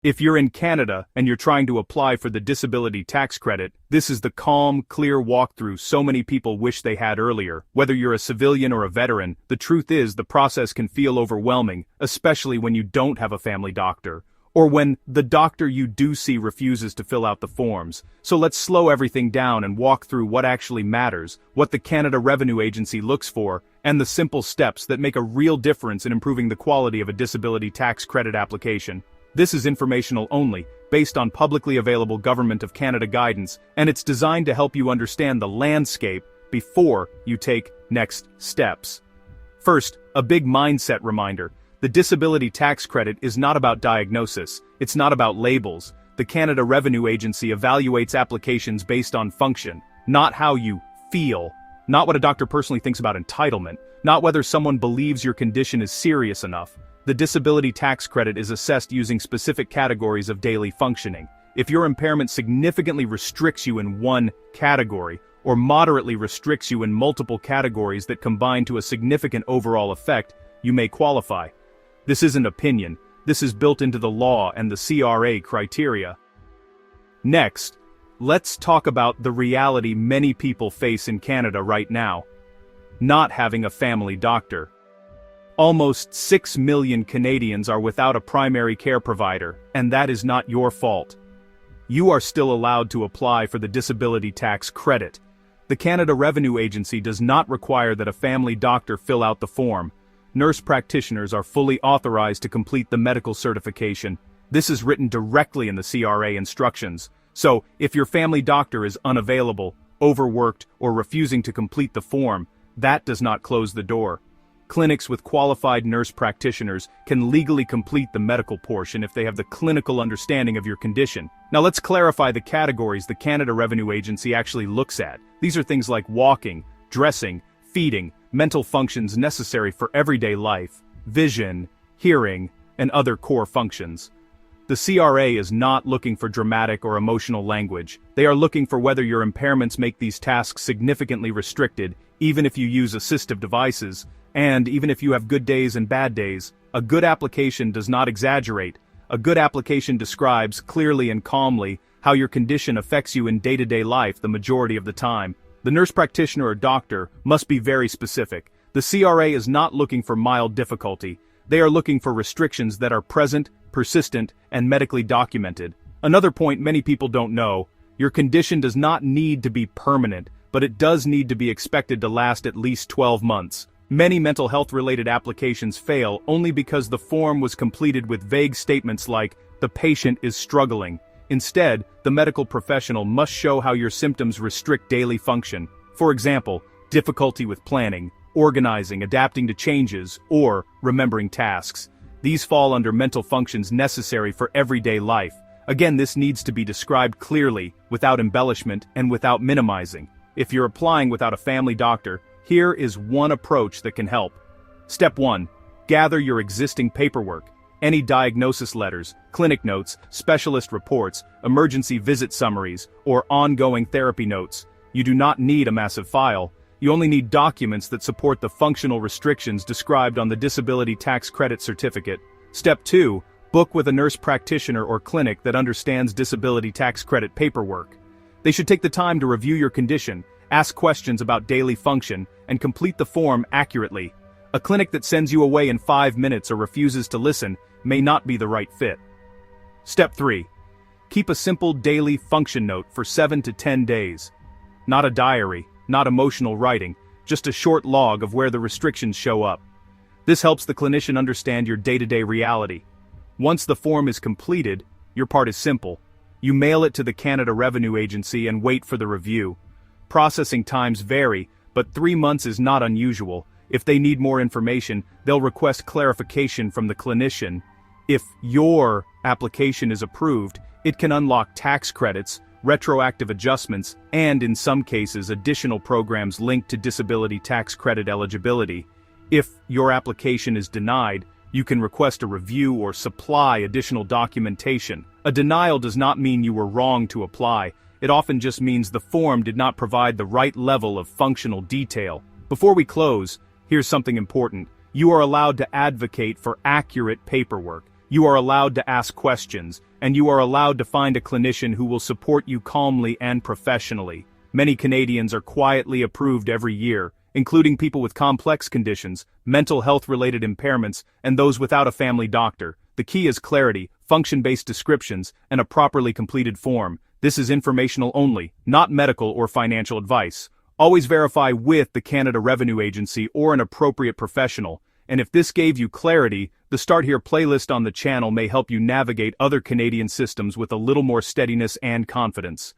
If you're in Canada and you're trying to apply for the disability tax credit, this is the calm, clear walkthrough so many people wish they had earlier. Whether you're a civilian or a veteran, the truth is the process can feel overwhelming, especially when you don't have a family doctor, or when the doctor you do see refuses to fill out the forms. So let's slow everything down and walk through what actually matters, what the Canada Revenue Agency looks for, and the simple steps that make a real difference in improving the quality of a disability tax credit application. This is informational only, based on publicly available Government of Canada guidance, and it's designed to help you understand the landscape before you take next steps. First, a big mindset reminder. The disability tax credit is not about diagnosis, it's not about labels. The Canada Revenue Agency evaluates applications based on function, not how you feel, not what a doctor personally thinks about entitlement, not whether someone believes your condition is serious enough. The disability tax credit is assessed using specific categories of daily functioning. If your impairment significantly restricts you in one category, or moderately restricts you in multiple categories that combine to a significant overall effect, you may qualify. This isn't opinion, this is built into the law and the CRA criteria. Next, let's talk about the reality many people face in Canada right now: not having a family doctor. Almost 6 million Canadians are without a primary care provider, and that is not your fault. You are still allowed to apply for the disability tax credit. The Canada Revenue Agency does not require that a family doctor fill out the form. Nurse practitioners are fully authorized to complete the medical certification. This is written directly in the CRA instructions. So, if your family doctor is unavailable, overworked, or refusing to complete the form, that does not close the door. Clinics with qualified nurse practitioners can legally complete the medical portion if they have the clinical understanding of your condition. Now let's clarify the categories the Canada Revenue Agency actually looks at. These are things like walking, dressing, feeding, mental functions necessary for everyday life, vision, hearing, and other core functions. The CRA is not looking for dramatic or emotional language. They are looking for whether your impairments make these tasks significantly restricted, even if you use assistive devices, and even if you have good days and bad days. A good application does not exaggerate. A good application describes clearly and calmly how your condition affects you in day-to-day life the majority of the time. The nurse practitioner or doctor must be very specific. The CRA is not looking for mild difficulty. They are looking for restrictions that are present, persistent, and medically documented. Another point many people don't know: your condition does not need to be permanent, but it does need to be expected to last at least 12 months. Many mental health-related applications fail only because the form was completed with vague statements like, "the patient is struggling." Instead, the medical professional must show how your symptoms restrict daily function. For example, difficulty with planning, organizing, adapting to changes, or remembering tasks. These fall under mental functions necessary for everyday life. Again, this needs to be described clearly, without embellishment, and without minimizing. If you're applying without a family doctor, here is one approach that can help. Step 1. Gather your existing paperwork. Any diagnosis letters, clinic notes, specialist reports, emergency visit summaries, or ongoing therapy notes. You do not need a massive file. You only need documents that support the functional restrictions described on the disability tax credit certificate. Step 2. Book with a nurse practitioner or clinic that understands disability tax credit paperwork. They should take the time to review your condition, ask questions about daily function, and complete the form accurately. A clinic that sends you away in 5 minutes or refuses to listen may not be the right fit. Step 3. Keep a simple daily function note for 7 to 10 days. Not a diary, not emotional writing, just a short log of where the restrictions show up. This helps the clinician understand your day-to-day reality. Once the form is completed, your part is simple. You mail it to the Canada Revenue Agency and wait for the review. Processing times vary, but 3 months is not unusual. If they need more information, they'll request clarification from the clinician. If your application is approved, it can unlock tax credits, retroactive adjustments, and in some cases additional programs linked to disability tax credit eligibility. If your application is denied, you can request a review or supply additional documentation. A denial does not mean you were wrong to apply. It often just means the form did not provide the right level of functional detail. Before we close, here's something important. You are allowed to advocate for accurate paperwork. You are allowed to ask questions, and you are allowed to find a clinician who will support you calmly and professionally. Many Canadians are quietly approved every year, including people with complex conditions, mental health-related impairments, and those without a family doctor. The key is clarity, function-based descriptions, and a properly completed form. This is informational only, not medical or financial advice. Always verify with the Canada Revenue Agency or an appropriate professional. And if this gave you clarity, the Start Here playlist on the channel may help you navigate other Canadian systems with a little more steadiness and confidence.